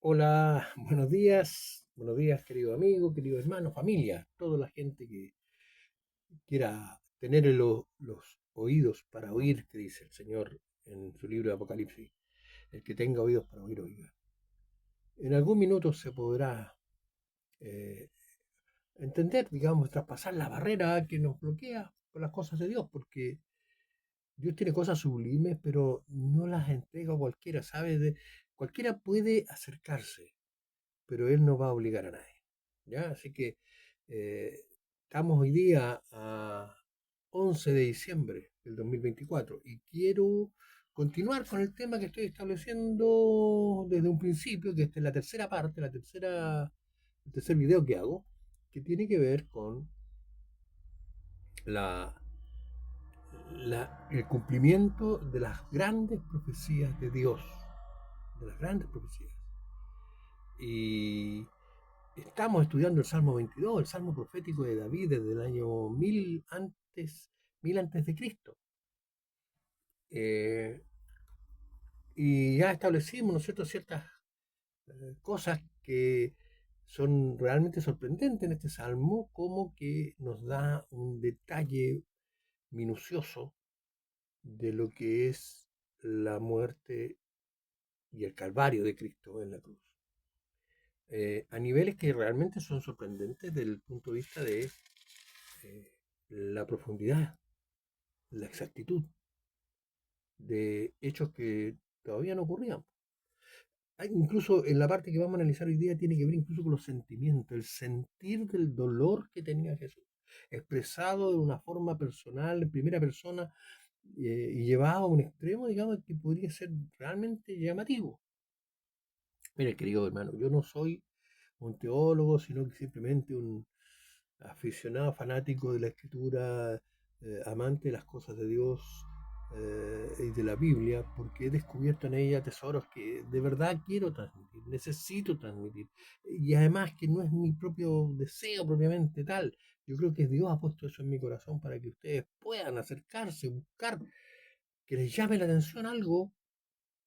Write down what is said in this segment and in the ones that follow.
Hola, buenos días querido amigo, querido hermano, familia, toda la gente que quiera tener los oídos para oír, que dice el Señor en su libro de Apocalipsis. El que tenga oídos para oír, oiga. En algún minuto se podrá eh, entender, digamos, traspasar la barrera que nos bloquea con las cosas de Dios, porque Dios tiene cosas sublimes, pero no las entrega a cualquiera, ¿sabes? Cualquiera puede acercarse, pero Él no va a obligar a nadie. ¿Ya? Así que eh, estamos hoy día a 11 de diciembre del 2024 y quiero continuar con el tema que estoy estableciendo desde un principio, que esta es la tercera parte, el tercer video que hago, que tiene que ver con la, el cumplimiento de las grandes profecías de Dios, de las grandes profecías. Y estamos estudiando el Salmo 22, el Salmo profético de David desde el año 1000 antes de Cristo. Eh, y ya establecimos, ¿no es cierto?, ciertas cosas que son realmente sorprendentes en este Salmo, como que nos da un detalle minucioso de lo que es la muerte y el calvario de Cristo en la cruz. A niveles que realmente son sorprendentes desde el punto de vista de la profundidad, la exactitud de hechos que todavía no ocurrían. Incluso en la parte que vamos a analizar hoy día tiene que ver incluso con los sentimientos, el sentir del dolor que tenía Jesús, expresado de una forma personal, en primera persona, y llevado a un extremo, digamos, que podría ser realmente llamativo. Mire, querido hermano, yo no soy un teólogo, sino que simplemente un aficionado fanático de la escritura, amante de las cosas de Dios y de la Biblia, porque he descubierto en ella tesoros que de verdad quiero transmitir, necesito transmitir. Y además que no es mi propio deseo propiamente tal. Yo creo que Dios ha puesto eso en mi corazón para que ustedes puedan acercarse, buscar, que les llame la atención algo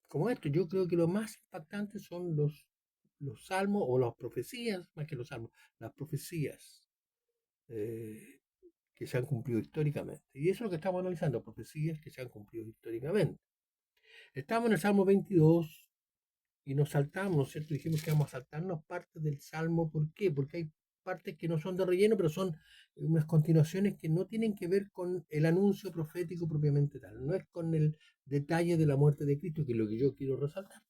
como esto. Yo creo que lo más impactante son los salmos o las profecías, más que los salmos, las profecías eh, que se han cumplido históricamente. Y eso es lo que estamos analizando, profecías que se han cumplido históricamente. Estamos en el Salmo 22 y nos saltamos, ¿no es cierto? Dijimos que vamos a saltarnos partes del Salmo. ¿Por qué? Porque hay partes que no son de relleno, pero son unas continuaciones que no tienen que ver con el anuncio profético propiamente tal. No es con el detalle de la muerte de Cristo, que es lo que yo quiero resaltar.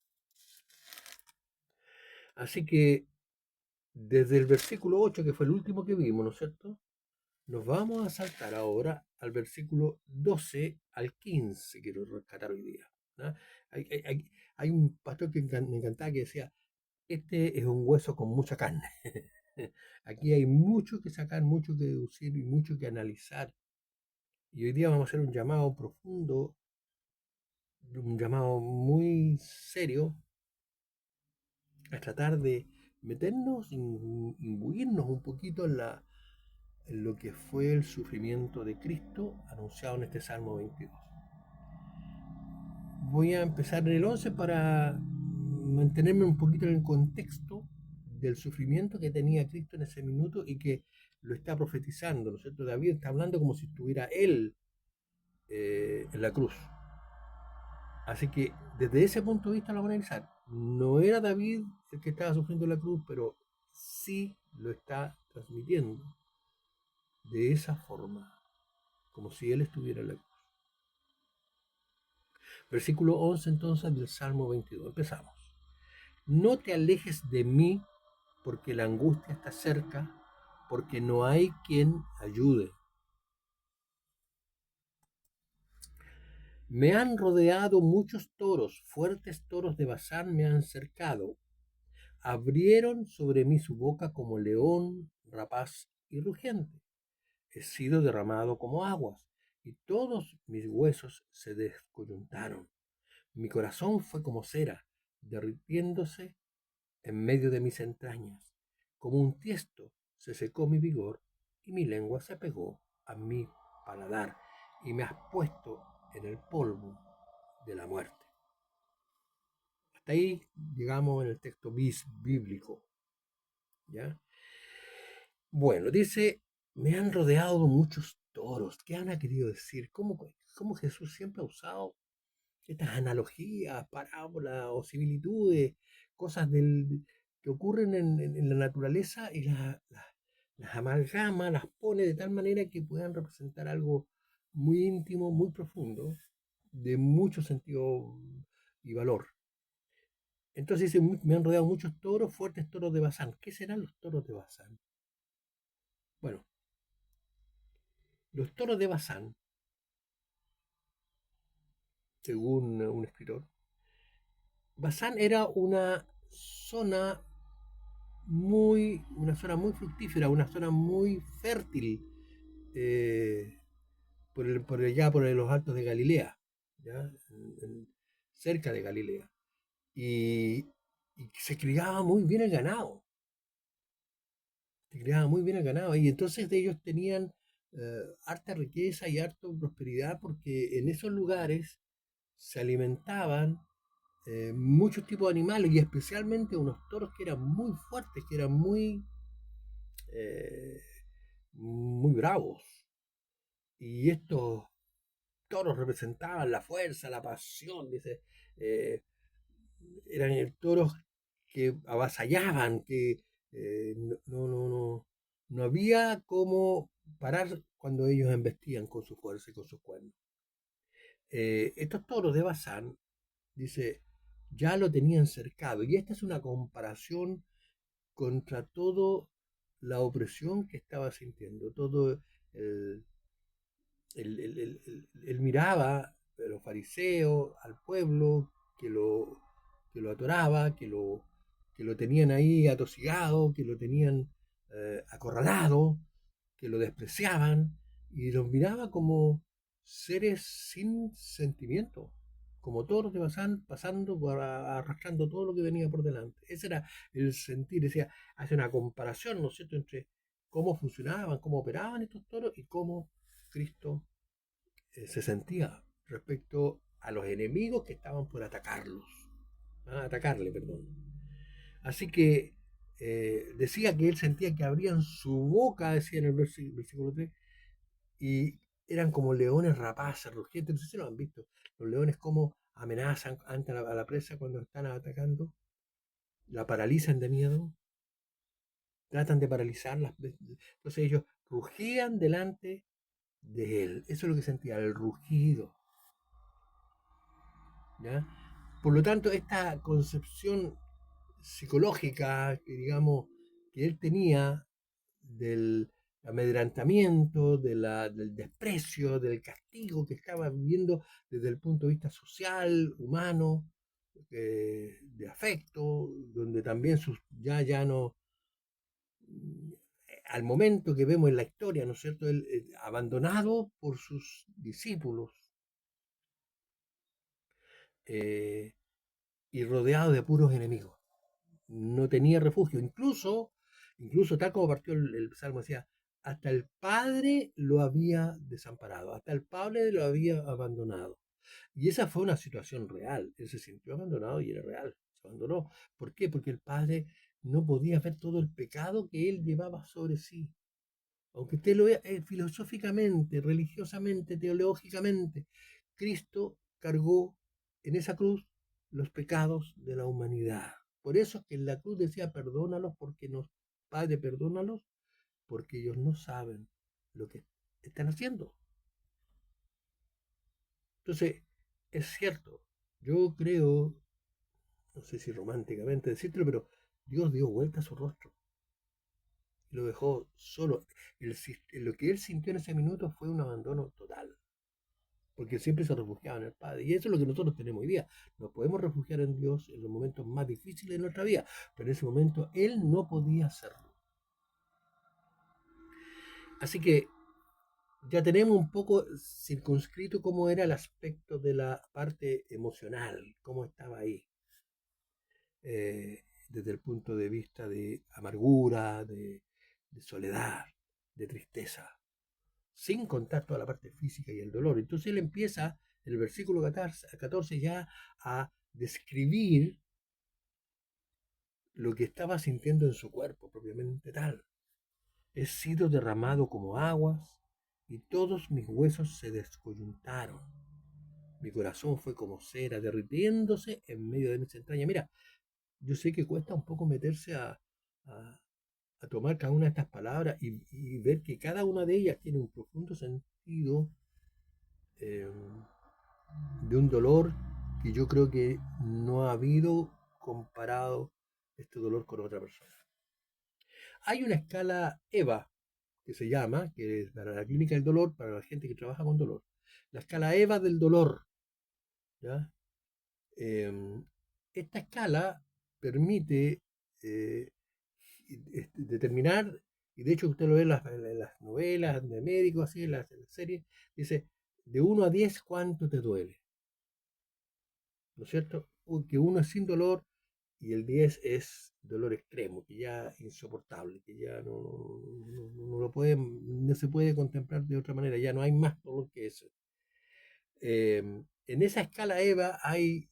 Así que desde el versículo 8, que fue el último que vimos, ¿no es cierto? Nos vamos a saltar ahora al versículo 12 al 15, quiero rescatar hoy día. ¿No? Hay, hay- hay- hay un pastor que me encantaba que decía, este es un hueso con mucha carne. Aquí hay mucho que sacar, mucho que deducir y mucho que analizar. Y hoy día vamos a hacer un llamado profundo, un llamado muy serio, a tratar de meternos, imbuirnos un poquito en lo que fue el sufrimiento de Cristo anunciado en este Salmo 22. Voy a empezar en el 11 para mantenerme un poquito en el contexto del sufrimiento que tenía Cristo en ese minuto y que lo está profetizando, ¿no es cierto? David está hablando como si estuviera él en la cruz. Así que desde ese punto de vista lo van a analizar. No era David el que estaba sufriendo la cruz, pero sí lo está transmitiendo de esa forma, como si él estuviera en la cruz. Versículo 11 entonces del Salmo 22. Empezamos. No te alejes de mí porque la angustia está cerca, porque no hay quien ayude. Me han rodeado muchos toros, fuertes toros de Bazán me han cercado. Abrieron sobre mí su boca como león, rapaz y rugiente. He sido derramado como aguas, y todos mis huesos se descoyuntaron. Mi corazón fue como cera, derritiéndose en medio de mis entrañas. Como un tiesto se secó mi vigor y mi lengua se pegó a mi paladar y me has puesto en el polvo de la muerte. Hasta ahí llegamos en el texto bíblico, ¿ya? Bueno, dice, me han rodeado muchos toros. ¿Qué han querido decir? ¿Cómo Jesús siempre ha usado estas analogías, parábolas o similitudes, cosas que ocurren en la naturaleza y las amalgama, las pone de tal manera que puedan representar algo muy íntimo, muy profundo, de mucho sentido y valor? Entonces dice, me han rodeado muchos toros, fuertes toros de Bazán. ¿Qué serán los toros de Bazán? Bueno, los toros de Bazán, según un escritor, Bazán era una zona muy fructífera, una zona muy fértil, eh, por los altos de Galilea, ¿ya? Cerca de Galilea. Y, y se criaba muy bien el ganado, se criaba muy bien el ganado, y entonces ellos tenían harta riqueza y harta prosperidad porque en esos lugares se alimentaban muchos tipos de animales y especialmente unos toros que eran muy fuertes, que eran eh, muy bravos. Y estos toros representaban la fuerza, la pasión, dice. eh, Eran toros que avasallaban, que no había cómo parar cuando ellos embestían con su fuerza y con sus cuernos. Estos toros de Bazán, dice, ya lo tenían cercado. Y esta es una comparación contra toda la opresión que estaba sintiendo, todo el, él miraba a los fariseos, al pueblo que lo atoraba, que lo tenían ahí atosigado, que lo tenían acorralado, que lo despreciaban, y los miraba como seres sin sentimiento, como toros que pasan, pasando, arrastrando todo lo que venía por delante. Ese era el sentir, decía, hace una comparación, ¿no es cierto?, entre cómo funcionaban, cómo operaban estos toros y cómo Cristo se sentía respecto a los enemigos que estaban por atacarle, perdón. Así que decía que él sentía que abrían su boca, decía en el versículo 3, y eran como leones rapaces, rugientes. No sé si lo han visto. Los leones como amenazan ante a la presa cuando están atacando, la paralizan de miedo, tratan de paralizarlas. Entonces ellos rugían delante de él. Eso es lo que sentía, el rugido. ¿Ya? Por lo tanto, esta concepción psicológica que, digamos, que él tenía del amedrantamiento, del desprecio, del castigo que estaba viviendo desde el punto de vista social, humano, de afecto, donde también ya no, al momento que vemos en la historia, ¿no es cierto?, él, abandonado por sus discípulos, eh, y rodeado de puros enemigos. No tenía refugio. Incluso tal como partió el Salmo, decía, hasta el Padre lo había desamparado, hasta el Padre lo había abandonado. Y esa fue una situación real. Él se sintió abandonado y era real. Se abandonó. ¿Por qué? Porque el Padre no podía ver todo el pecado que él llevaba sobre sí. Aunque usted lo vea filosóficamente, religiosamente, teológicamente, Cristo cargó en esa cruz los pecados de la humanidad. Por eso es que en la cruz decía, perdónalos porque nos, Padre, perdónalos porque ellos no saben lo que están haciendo. Entonces, es cierto, yo creo, no sé si románticamente decirlo, pero Dios dio vuelta a su rostro y lo dejó solo. Lo que él sintió en ese minuto fue un abandono total, porque siempre se refugiaba en el Padre. Y eso es lo que nosotros tenemos hoy día. Nos podemos refugiar en Dios en los momentos más difíciles de nuestra vida, pero en ese momento Él no podía hacerlo. Así que ya tenemos un poco circunscrito cómo era el aspecto de la parte emocional, cómo estaba ahí, desde el punto de vista de amargura, de soledad, de tristeza, sin contar toda la parte física y el dolor. Entonces él empieza, en el versículo 14 ya a describir lo que estaba sintiendo en su cuerpo propiamente tal. He sido derramado como aguas y todos mis huesos se descoyuntaron. Mi corazón fue como cera derritiéndose en medio de mis entrañas. Mira, yo sé que cuesta un poco meterse a, a tomar cada una de estas palabras y ver que cada una de ellas tiene un profundo sentido eh, de un dolor que yo creo que no ha habido comparado este dolor con otra persona. Hay una escala EVA que se llama, que es para la clínica del dolor, para la gente que trabaja con dolor. La escala EVA del dolor. ¿Ya? Eh, Esta escala permite eh, determinar, y de hecho usted lo ve en las novelas de médicos, así, en las series, dice, de 1 a 10 ¿cuánto te duele? ¿No es cierto? Que 1 es sin dolor y el 10 es dolor extremo, que ya es insoportable, que ya no se puede contemplar de otra manera, ya no hay más dolor que eso. En esa escala EVA hay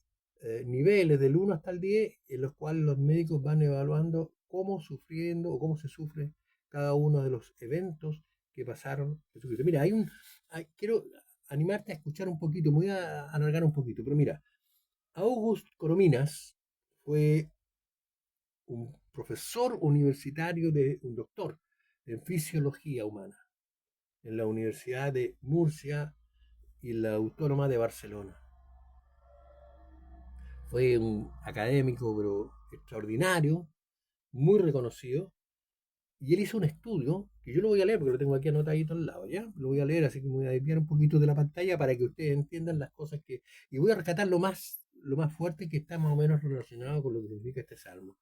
niveles del 1 hasta el 10 en los cuales los médicos van evaluando cómo sufriendo o cómo se sufre cada uno de los eventos que pasaron. Mira, quiero animarte a escuchar un poquito, me voy a alargar un poquito, pero mira, August Corominas fue un profesor universitario, un doctor en fisiología humana en la Universidad de Murcia y la Autónoma de Barcelona. Fue un académico, pero extraordinario, muy reconocido, y él hizo un estudio, que yo lo voy a leer porque lo tengo aquí anotadito al lado, ¿ya? Lo voy a leer, así que me voy a desviar un poquito de la pantalla para que ustedes entiendan las cosas que... Y voy a rescatar lo más fuerte que está más o menos relacionado con lo que significa este salmo.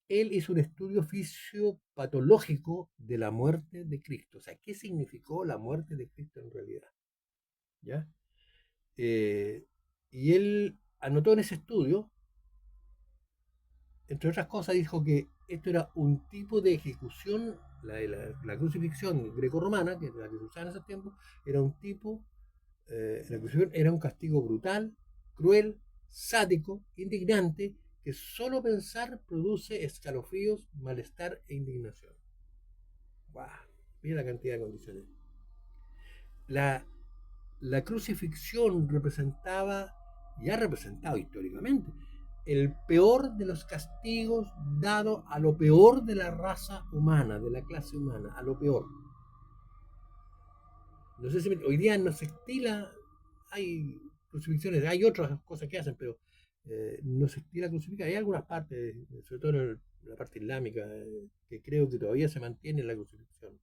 Él hizo un estudio fisiopatológico de la muerte de Cristo. O sea, ¿qué significó la muerte de Cristo en realidad? ¿Ya? Y él anotó en ese estudio, entre otras cosas, dijo que esto era un tipo de ejecución, la crucifixión grecorromana, que es la que se usaba en ese tiempo, era un tipo, la crucifixión era un castigo brutal, cruel, sádico, indignante, que solo pensar produce escalofríos, malestar e indignación. ¡Wow! Mira la cantidad de condiciones. La, la crucifixión representaba, y ha representado históricamente, el peor de los castigos dado a lo peor de la raza humana, de la clase humana, a lo peor. No sé si hoy día no se estila, hay crucifixiones, hay otras cosas que hacen, pero no se estila crucificar. Hay algunas partes, sobre todo en la parte islámica, que creo que todavía se mantiene la crucifixión.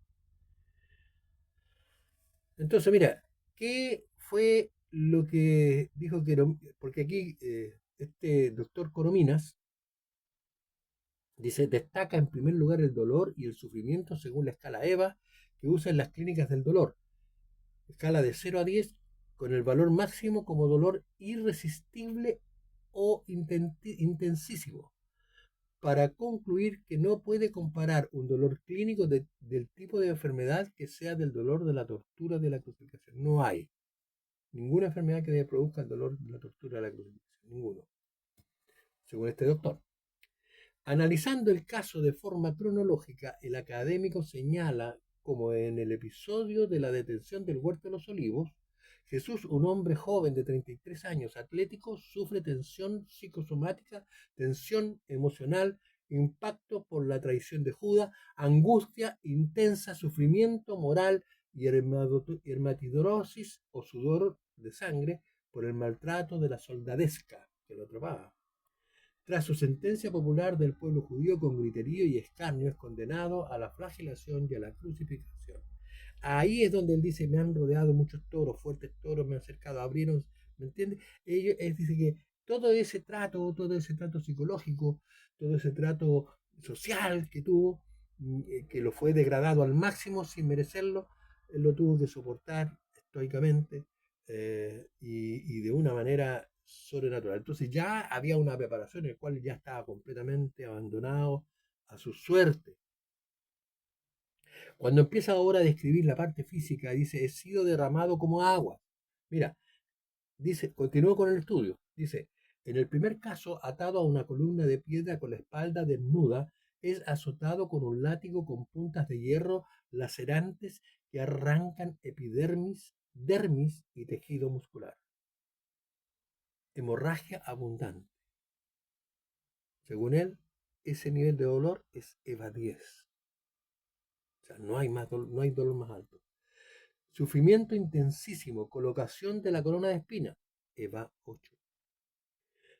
Entonces, mira, ¿qué fue lo que dijo que... Porque aquí este doctor Corominas dice, destaca en primer lugar el dolor y el sufrimiento según la escala EVA que usa en las clínicas del dolor. Escala de 0 a 10 con el valor máximo como dolor irresistible o intensísimo, para concluir que no puede comparar un dolor clínico del tipo de enfermedad que sea del dolor de la tortura de la crucifixión. No hay ninguna enfermedad que produzca el dolor de la tortura de la crucifixión. Ninguno, según este doctor. Analizando el caso de forma cronológica, el académico señala como en el episodio de la detención del Huerto de los Olivos, Jesús, un hombre joven de 33 años, atlético, sufre tensión psicosomática, tensión emocional, impacto por la traición de Judas, angustia intensa, sufrimiento moral y hermatidrosis o sudor de sangre por el maltrato de la soldadesca que lo atrapaba. Tras su sentencia popular del pueblo judío con griterío y escarnio es condenado a la flagelación y a la crucifixión. Ahí es donde él dice, me han rodeado muchos toros, fuertes toros, me han acercado, abrieron, ¿me entiendes? Él dice que todo ese trato psicológico, todo ese trato social que tuvo, que lo fue degradado al máximo sin merecerlo, él lo tuvo que soportar estoicamente y de una manera sobrenatural. Entonces ya había una preparación en la cual ya estaba completamente abandonado a su suerte. Cuando empieza ahora a describir la parte física, dice, he sido derramado como agua. Mira, dice, continúo con el estudio, dice, En el primer caso, atado a una columna de piedra con la espalda desnuda, es azotado con un látigo con puntas de hierro lacerantes que arrancan epidermis, dermis y tejido muscular. Hemorragia abundante. Según él, ese nivel de dolor es EVA 10. O sea, no hay dolor más alto. Sufrimiento intensísimo, colocación de la corona de espina, EVA 8.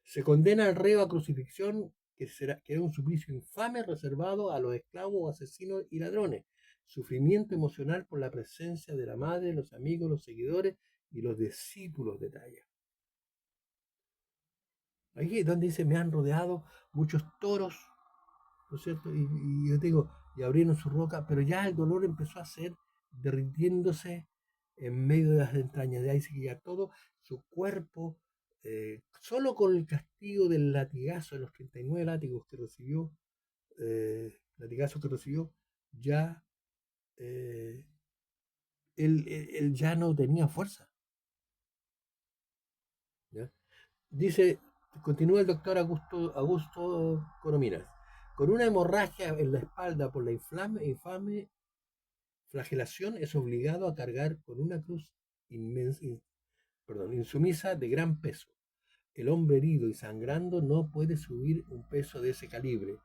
Se condena al reo a crucifixión, que era un suplicio infame reservado a los esclavos, asesinos y ladrones. Sufrimiento emocional por la presencia de la madre, los amigos, los seguidores y los discípulos de talla. Ahí es donde dice, me han rodeado muchos toros, ¿no es cierto? Y yo digo, y abrieron su roca, pero ya el dolor empezó a ser derritiéndose en medio de las entrañas. De ahí se ya todo su cuerpo, solo con el castigo del latigazo, de los 39 látigos que recibió, latigazos que recibió, ya eh, él ya no tenía fuerza. ¿Ya? Dice, continúa el doctor Augusto Corominas, con una hemorragia en la espalda por la infame flagelación es obligado a cargar con una cruz insumisa de gran peso. El hombre herido y sangrando no puede subir un peso de ese calibre,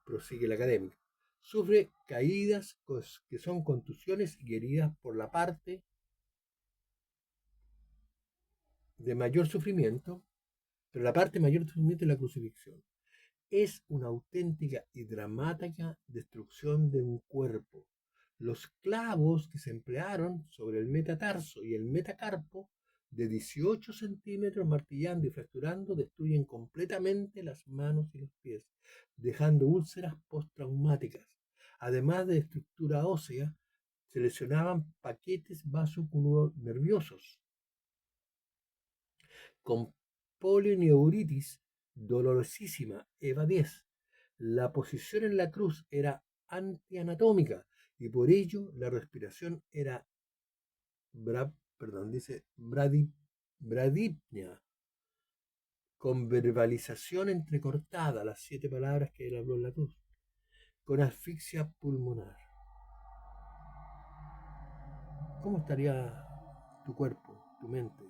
prosigue el académico. Sufre caídas que son contusiones y heridas por la parte de mayor sufrimiento, pero la parte mayor sufrimiento es la crucifixión. Es una auténtica y dramática destrucción de un cuerpo. Los clavos que se emplearon sobre el metatarso y el metacarpo de 18 centímetros martillando y fracturando destruyen completamente las manos y los pies, dejando úlceras postraumáticas. Además de estructura ósea, se lesionaban paquetes vasonerviosos con polineuritis dolorosísima, EVA 10. La posición en la cruz era antianatómica y por ello la respiración era bradipnea, con verbalización entrecortada, las 7 palabras que él habló en la cruz, con asfixia pulmonar. ¿Cómo estaría tu cuerpo, tu mente,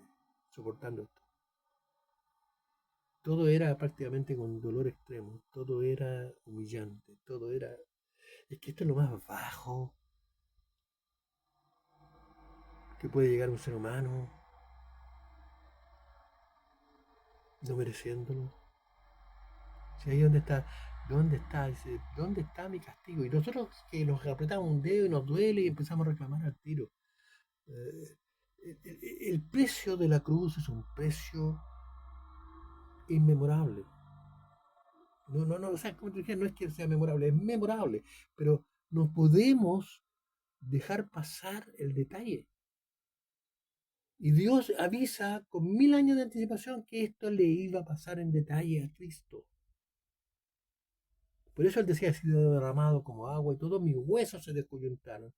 soportando esto? Todo era prácticamente con dolor extremo, todo era humillante, todo era... Es que esto es lo más bajo que puede llegar un ser humano, no mereciéndolo. Si ahí dónde está mi castigo? Y nosotros que nos apretamos un dedo y nos duele y empezamos a reclamar al tiro. Eh, el precio de la cruz es un precio inmemorable. No, o sea, como te dije, no es que sea memorable, es memorable, pero no podemos dejar pasar el detalle. Y Dios avisa con 1000 años de anticipación que esto le iba a pasar en detalle a Cristo. Por eso él decía, ha sido derramado como agua y todos mis huesos se descoyuntaron.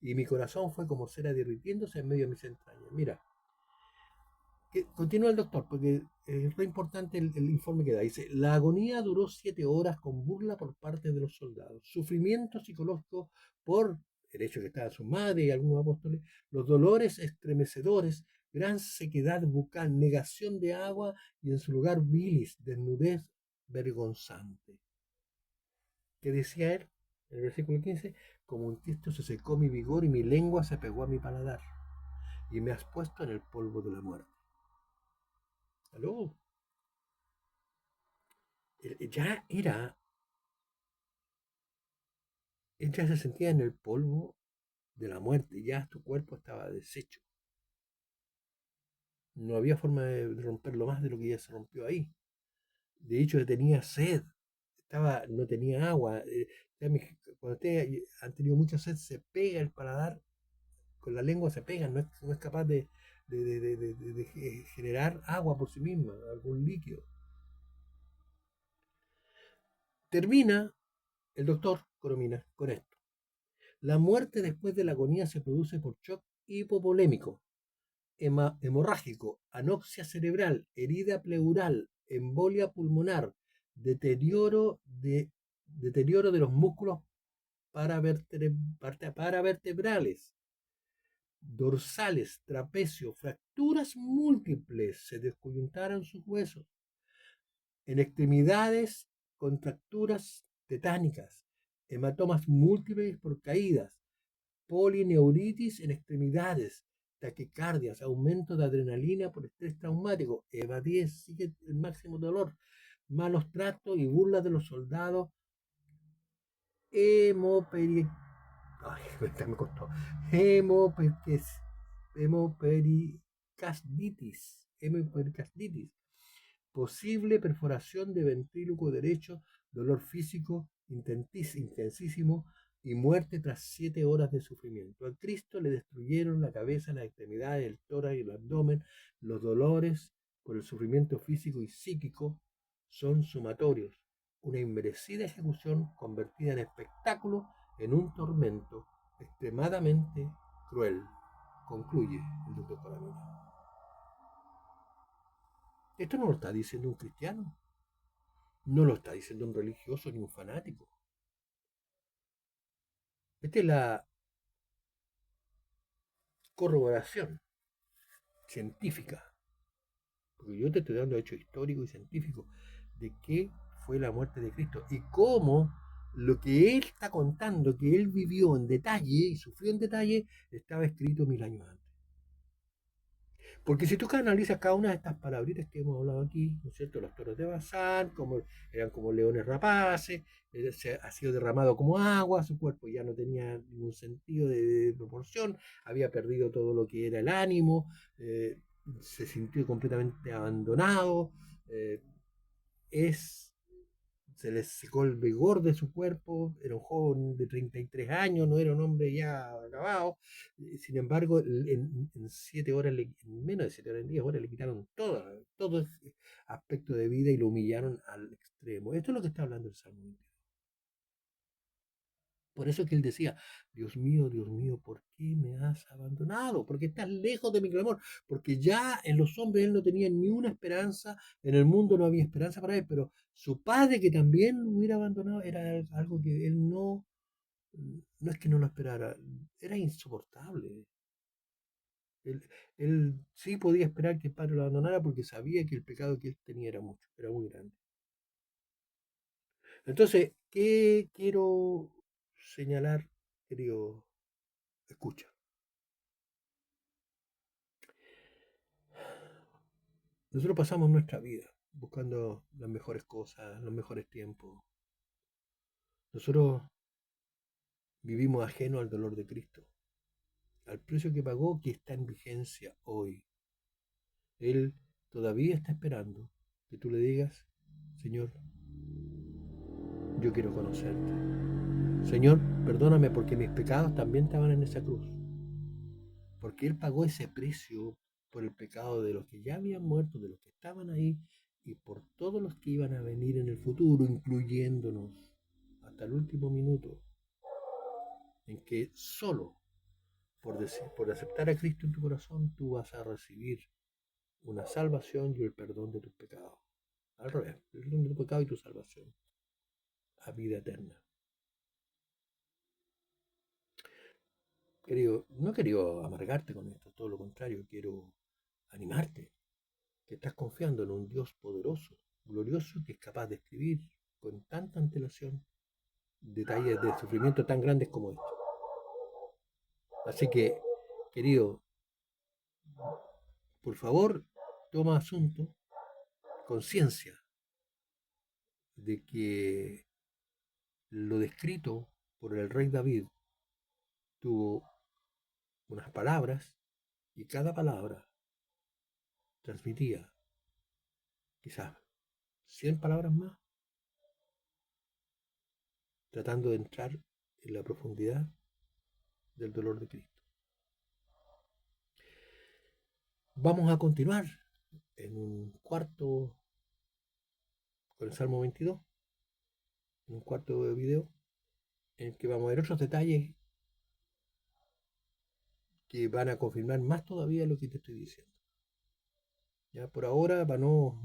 Y mi corazón fue como cera derritiéndose en medio de mis entrañas. Mira, continúa el doctor, porque es re importante el informe que da. Dice, la agonía duró 7 horas con burla por parte de los soldados, sufrimiento psicológico por el hecho de que estaba su madre y algunos apóstoles, los dolores estremecedores, gran sequedad bucal, negación de agua y en su lugar bilis, desnudez vergonzante. ¿Qué decía él? En el versículo 15, como un tiesto se secó mi vigor y mi lengua se pegó a mi paladar y me has puesto en el polvo de la muerte. ¿Aló? Ya era, él ya se sentía en el polvo de la muerte, ya tu cuerpo estaba deshecho. No había forma de romperlo más de lo que ya se rompió ahí. De hecho, tenía sed, no tenía agua. Cuando ustedes han tenido mucha sed, se pega el paladar, con la lengua se pega, no es capaz de generar agua por sí misma, algún líquido. Termina el doctor Coromina con esto. La muerte después de la agonía se produce por shock hipovolémico, hemorrágico, anoxia cerebral, herida pleural, embolia pulmonar, deterioro de los músculos paravertebrales, dorsales, trapecio, fracturas múltiples, se descoyuntaron sus huesos, en extremidades, contracturas tetánicas, hematomas múltiples por caídas, polineuritis en extremidades, taquicardias, aumento de adrenalina por estrés traumático, EVA 10, sigue el máximo dolor, malos tratos y burlas de los soldados, hemoperi... Ay, me costó. Hemopericarditis, posible perforación de ventrículo derecho, dolor físico intensísimo y muerte tras 7 horas de sufrimiento. A Cristo le destruyeron la cabeza, las extremidades, el tórax y el abdomen. Los dolores por el sufrimiento físico y psíquico son sumatorios. Una inmerecida ejecución convertida en espectáculo, en un tormento extremadamente cruel, concluye el doctor Paramino. Esto no lo está diciendo un cristiano, no lo está diciendo un religioso ni un fanático. Esta es la corroboración científica, porque yo te estoy dando hechos históricos y científicos de qué fue la muerte de Cristo y cómo lo que él está contando, que él vivió en detalle y sufrió en detalle, estaba escrito 1000 años antes. Porque si tú analizas cada una de estas palabritas que hemos hablado aquí, ¿no es cierto? Los toros de Bazán, como, eran como leones rapaces, se ha sido derramado como agua, su cuerpo ya no tenía ningún sentido de proporción, había perdido todo lo que era el ánimo, se sintió completamente abandonado, eh, es se les secó el vigor de su cuerpo, era un joven de 33 años, no era un hombre ya acabado, sin embargo, en 7 horas, en menos de 7 horas, en 10 horas le quitaron todo ese aspecto de vida y lo humillaron al extremo. Esto es lo que está hablando el Salmo 22. Por eso que él decía, Dios mío, ¿por qué me has abandonado? Porque estás lejos de mi clamor. Porque ya en los hombres él no tenía ni una esperanza, en el mundo no había esperanza para él, pero su padre que también lo hubiera abandonado era algo que él no es que no lo esperara, era insoportable. Él sí podía esperar que el padre lo abandonara porque sabía que el pecado que él tenía era mucho, era muy grande. Entonces, ¿qué quiero señalar, querido escucha? Nosotros pasamos nuestra vida buscando las mejores cosas, los mejores tiempos. Nosotros vivimos ajeno al dolor de Cristo, al precio que pagó, que está en vigencia hoy. Él todavía está esperando que tú le digas, Señor, yo quiero conocerte. Señor, perdóname porque mis pecados también estaban en esa cruz. Porque Él pagó ese precio por el pecado de los que ya habían muerto, de los que estaban ahí y por todos los que iban a venir en el futuro, incluyéndonos hasta el último minuto, en que solo por aceptar a Cristo en tu corazón tú vas a recibir una salvación y el perdón de tus pecados. Al revés, el perdón de tu pecado y tu salvación a vida eterna. Querido, no he querido amargarte con esto, todo lo contrario, quiero animarte, que estás confiando en un Dios poderoso, glorioso, que es capaz de escribir con tanta antelación detalles de sufrimiento tan grandes como esto. Así que, querido, por favor, toma asunto, conciencia de que lo descrito por el rey David tuvo unas palabras y cada palabra transmitía quizás 100 palabras más, tratando de entrar en la profundidad del dolor de Cristo. Vamos a continuar en un cuarto, con el Salmo 22, en un cuarto de video, en el que vamos a ver otros detalles que van a confirmar más todavía lo que te estoy diciendo. Ya por ahora, para no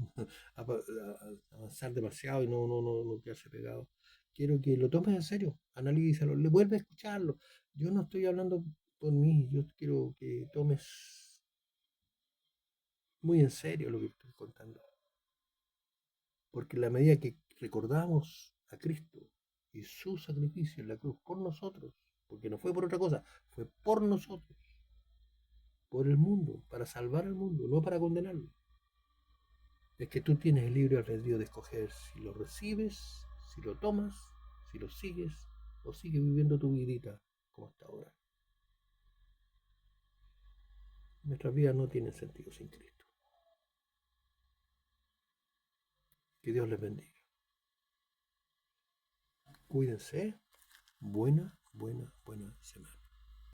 avanzar demasiado y no quedarse pegado, quiero que lo tomes en serio, analízalo, le vuelve a escucharlo. Yo no estoy hablando por mí, yo quiero que tomes muy en serio lo que estoy contando. Porque en la medida que recordamos a Cristo y su sacrificio en la cruz por nosotros, porque no fue por otra cosa, fue por nosotros, por el mundo, para salvar al mundo, no para condenarlo. Es que tú tienes el libre albedrío de escoger si lo recibes, si lo tomas, si lo sigues o sigues viviendo tu vidita como hasta ahora. Nuestras vidas no tienen sentido sin Cristo. Que Dios les bendiga. Cuídense. Buena semana.